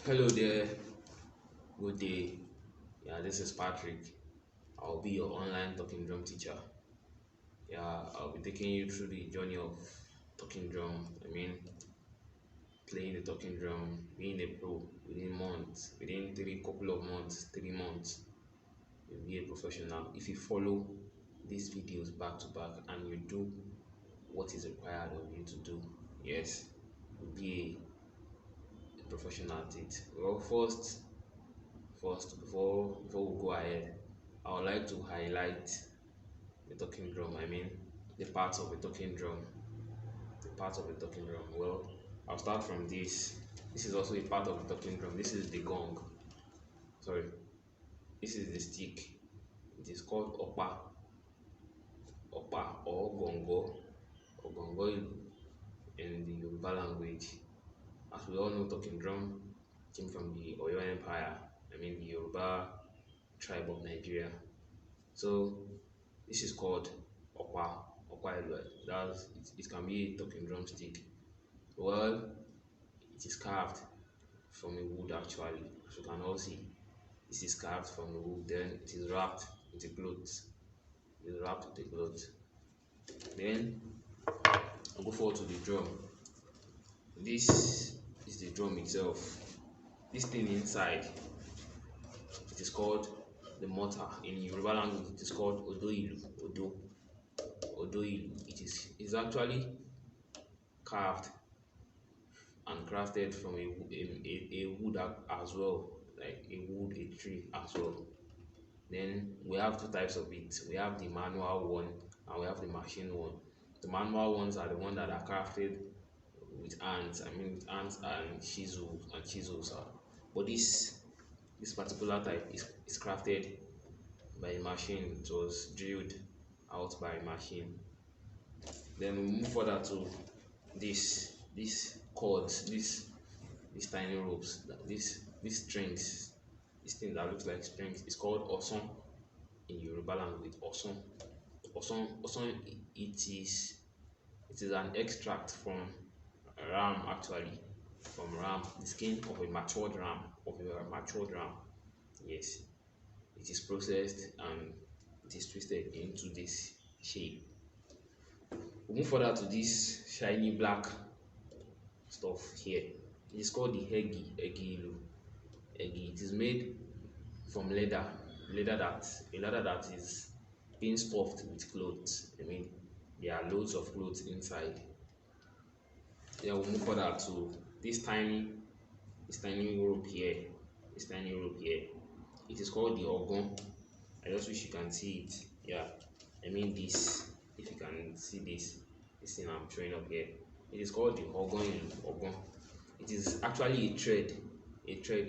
Hello there, good day. Yeah, this is Patrick. I'll be your online talking drum teacher. Yeah, I'll be taking you through the journey of talking drum. Playing the talking drum, being a pro within months, within three couple of months, 3 months, you'll be a professional. If you follow these videos back to back and you do what is required of you to do, yes, you'll be a professional at it. Well, first before we go ahead, I would like to highlight the talking drum. The parts of the talking drum. The parts of the talking drum. Well, I'll start from this. This is also a part of the talking drum. This is the gong. Sorry, this is the stick. It is called opa or gongo in the Yoruba language. As we all know, talking drum came from the Oyo Empire. The Yoruba tribe of Nigeria. So this is called okwa elue. It can be a talking drumstick. Well, it is carved from a wood actually. As you can all see, this is carved from the wood. Then it is wrapped with a cloth. It is wrapped with a cloth. Then I'll go forward to the drum. This is the drum itself. This thing inside, it is called the mortar. In Yoruba language, it is called odo ilu. It is actually carved and crafted from a wood as well, like a tree as well. Then we have two types of it. We have the manual one and we have the machine one. The manual ones are the ones that are crafted with hands. With hands and chisels. But this particular type is crafted by a machine. It was drilled out by a machine. Then we move further to this cords, these tiny ropes, these strings, this thing that looks like strings is called oson in Yoruba language. Oson, it is an extract from ram actually, from ram, the skin of a matured ram. Yes, it is processed and it is twisted into this shape. We move further to this shiny black stuff here. It is called the egi. It is made from leather that is being stuffed with clothes. There are loads of clothes inside. Yeah, we'll move further to this tiny rope here. This tiny rope here. It is called the ogon. I just wish you can see it. Yeah, this. If you can see this thing I'm showing up here, it is called the ogon. It is actually a thread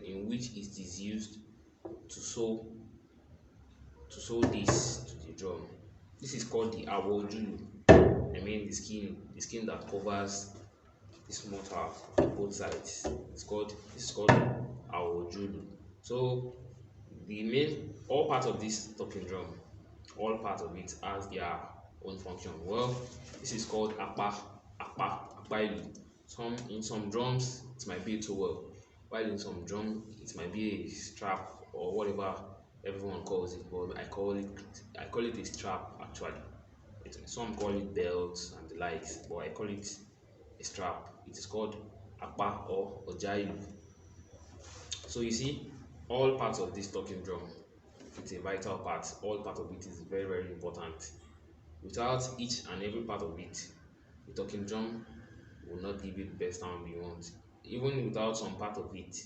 in which it is used to sew this to the drum. This is called the awojulu. The skin that covers this mortar on both sides. This is called awojulu. So the main all part of this talking drum, all part of it has their own function. Well, this is called apailu. In some drums it might be a towel, while in some drum it might be a strap or whatever everyone calls it, but I call it a strap actually. Some call it belts and the likes, but I call it a strap. It is called apa or ojailu. So you see, all parts of this talking drum, it's a vital part. All part of it is very, very important. Without each and every part of it, the talking drum will not give you the best sound you want. Even without some part of it,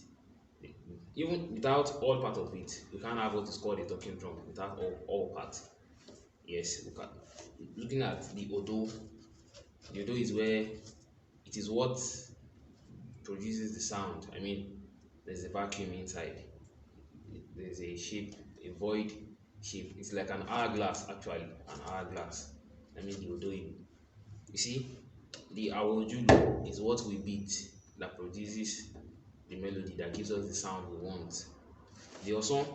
even without all part of it, you can't have what is called a talking drum without all parts. Yes, we can. Looking at the odo is where it is what produces the sound. There's a vacuum inside. There's a shape, a void shape. It's like an hourglass actually, an hourglass. The odo. You see, the awojudu is what we beat that produces the melody that gives us the sound we want. The oson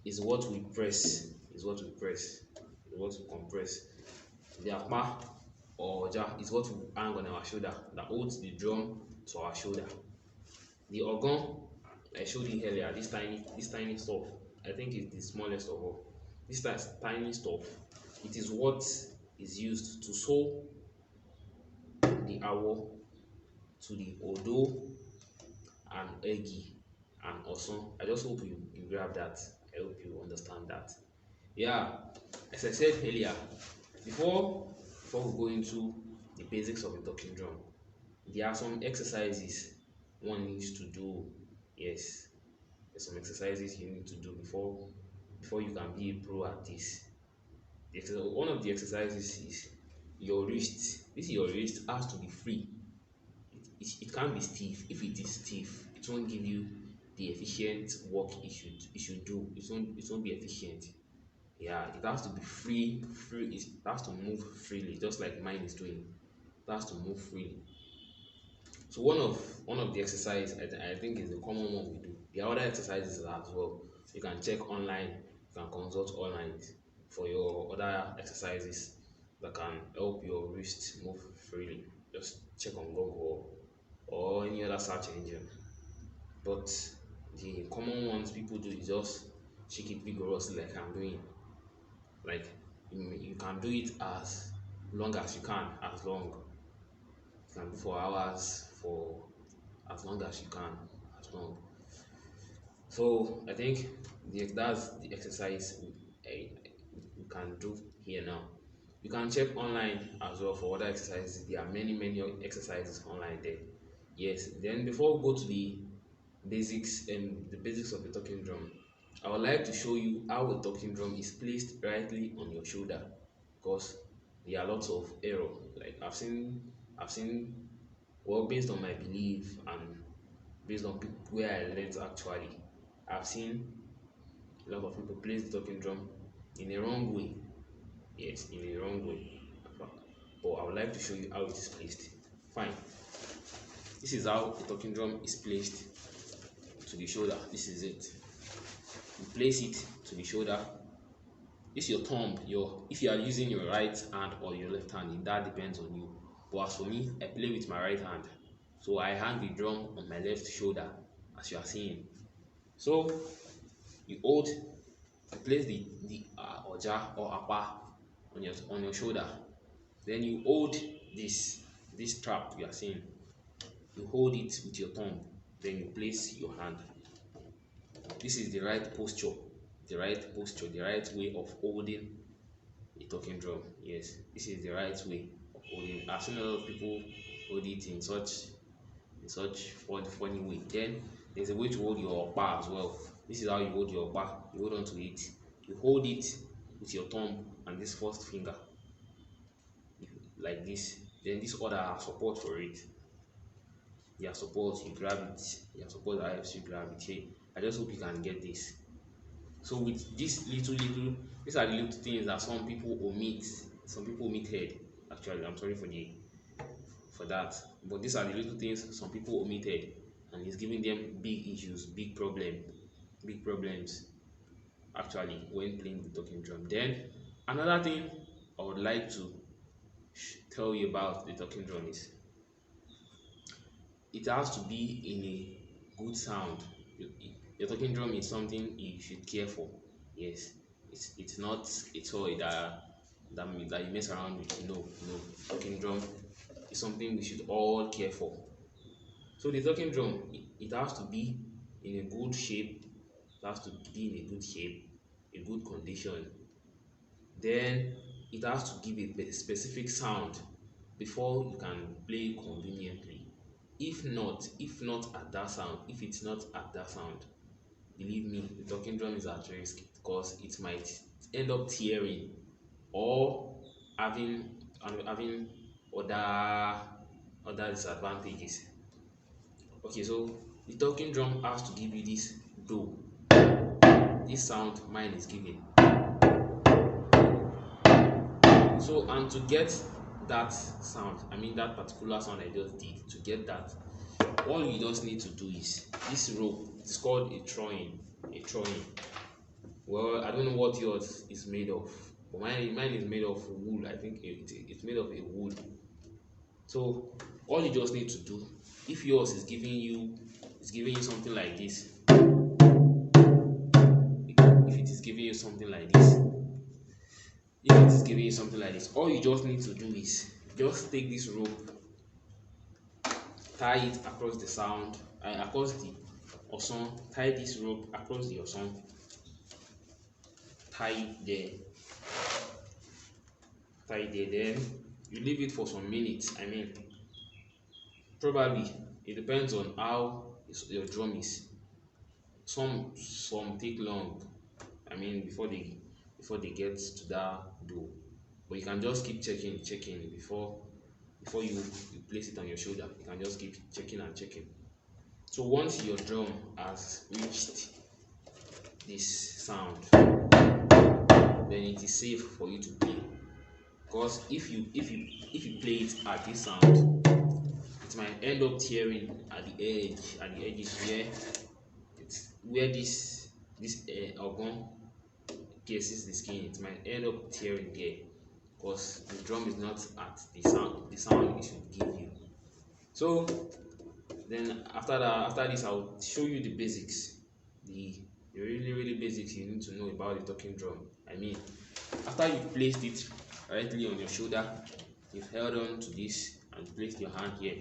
is what we press, is what we compress. The apa or oja is what we hang on our shoulder that holds the drum to our shoulder. The ogon I showed you earlier, this tiny stuff, I think it's the smallest of all. This tiny stuff, it is what is used to sew the awo to the odo and egi and osun. I just hope you grab that. I hope you understand that. Yeah, as I said earlier, before we go into the basics of the talking drum, there are some exercises one needs to do. Yes, there's some exercises you need to do before you can be a pro at this. One of the exercises is your wrist. This your wrist has to be free. It can't be stiff. If it is stiff, it won't give you the efficient work it should do. It won't be efficient. Yeah, it has to be free. It has to move freely, just like mine is doing. It has to move freely. So one of the exercise I think is the common one we do. There are other exercises as well. You can check online, you can consult online for your other exercises that can help your wrist move freely. Just check on Google or any other search engine. But the common ones people do is just shake it vigorously like I'm doing. Like you can do it as long as you can, as long you can do for hours, for as long as you can, as long. So I think that's the exercise we can do here now. You can check online as well for other exercises. There are many exercises online there. Yes. Then before we go to the basics of the talking drum, I would like to show you how a talking drum is placed rightly on your shoulder, because there are lots of error. Like I've seen well, based on my belief and based on where I learned actually, I've seen a lot of people place the talking drum in a wrong way. Yes, in a wrong way. But I would like to show you how it is placed. Fine. This is how the talking drum is placed to the shoulder. This is it. You place it to the shoulder. This is your thumb. If you are using your right hand or your left hand, that depends on you. But as for me, I play with my right hand. So I hang the drum on my left shoulder, as you are seeing. So you place the oja or apa on your shoulder. Then you hold this strap you are seeing. You hold it with your thumb. Then you place your hand. This is the right posture, the right way of holding a talking drum. Yes, this is the right way of holding. I've seen a lot of people hold it in such funny way. Then there's a way to hold your bar as well. This is how you hold your bar. You hold on to it. You hold it with your thumb and this first finger, like this. Then this other has support for it. Your support, you grab it. Your support that helps you grab it. Here, I just hope you can get this. So with these are the little things that some people omit. Some people omitted. Actually, I'm sorry for that. But these are the little things some people omitted, and it's giving them big issues, big problems. Actually, when playing the talking drum. Then another thing I would like to tell you about the talking drum is it has to be in a good sound. Your talking drum is something you should care for. Yes, it's not a toy that you mess around with. No. Talking drum is something we should all care for. So the talking drum, it has to be in a good shape. It has to be in a good shape, a good condition. Then it has to give a specific sound before you can play conveniently. If it's not at that sound, believe me, the talking drum is at risk, because it might end up tearing or having other disadvantages. Okay, so the talking drum has to give you this do. This sound mine is giving. So, and to get that sound, that particular sound I just did, to get that, all you just need to do is this rope. It's called a trowing. Well, I don't know what yours is made of, but mine is made of wool. I think it's made of a wool. So all you just need to do, if yours is giving you something like this, giving you something like this, if it is giving you something like this, all you just need to do is just take this rope, tie it across the sound, across the osun, tie this rope across the osun, tie it there, then you leave it for some minutes. I mean, probably it depends on how your drum is. Some take long, I mean, before they get to that dough, but you can just keep checking before you place it on your shoulder. You can just keep checking and checking. So once your drum has reached this sound, then it is safe for you to play. Because if you play it at this sound, it might end up tearing at the edges where this organ pierces the skin. It might end up tearing there because the drum is not at the sound it should give you. So then after this, I'll show you the basics, the really basics you need to know about the talking drum. I mean, after you placed it rightly on your shoulder, you've held on to this and placed your hand here.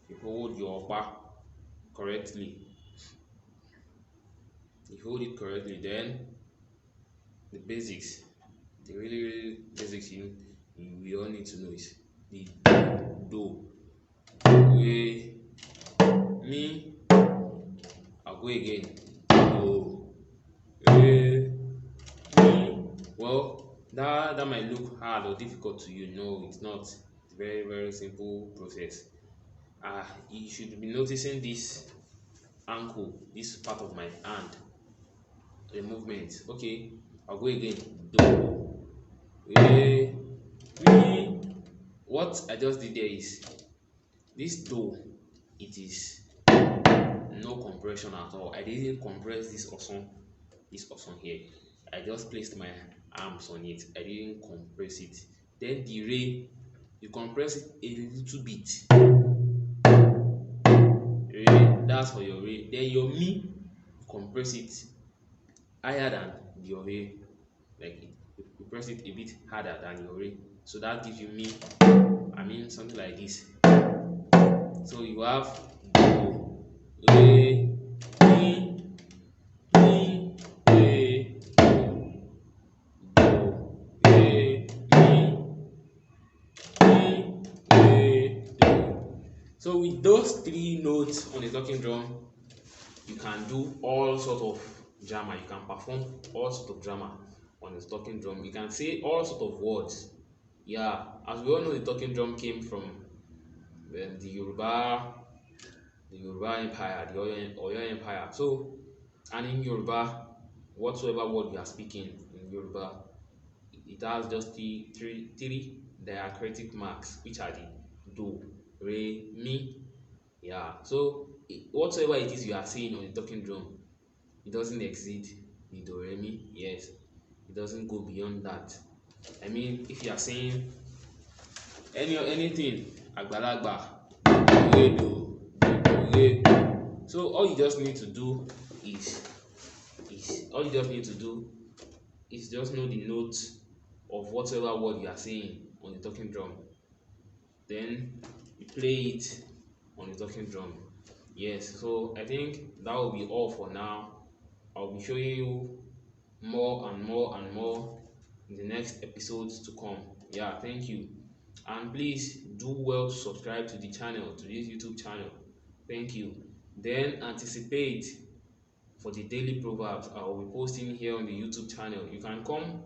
You hold your upper correctly. You hold it correctly. Then the basics, the really basics we all need to know is the do, re, mi. I'll go again. Do, re, mi. Well, that might look hard or difficult to you. No, it's not. It's very simple process. You should be noticing this ankle, this part of my hand, the movement. Okay, I'll go again. Do, re, mi. What I just did there is this do, it is no compression at all. I didn't compress this osun here. I just placed my arms on it. I didn't compress it. Then the re, you compress it a little bit. Re, that's for your re. Then your mi, compress it higher than your re, like you press it a bit harder than your re. So that gives you mi. I mean something like this. So you have do, re, mi, re, do, re, mi, re, do. So with those three notes on the talking drum, you can do all sort of drama. You can perform all sort of drama on the talking drum. You can say all sort of words. Yeah, as we all know, the talking drum came from the Yoruba Empire, the Oyo Empire. So, and in Yoruba, whatsoever word you are speaking in Yoruba, it has just three diacritic marks, which are the do, re, mi. Yeah. So whatsoever it is you are saying on the talking drum, it doesn't exceed the do, re, mi. Yes, it doesn't go beyond that. I mean, if you are saying anything, agbalagba, do, re, do. So all you just need to do is just know the notes of whatever word you are saying on the talking drum. Then you play it on the talking drum. Yes, so I think that will be all for now. I'll be showing you more and more in the next episodes to come. Yeah, thank you. And please do well to subscribe to the channel, to this YouTube channel. Thank you. Then anticipate for the daily proverbs I will be posting here on the YouTube channel. You can come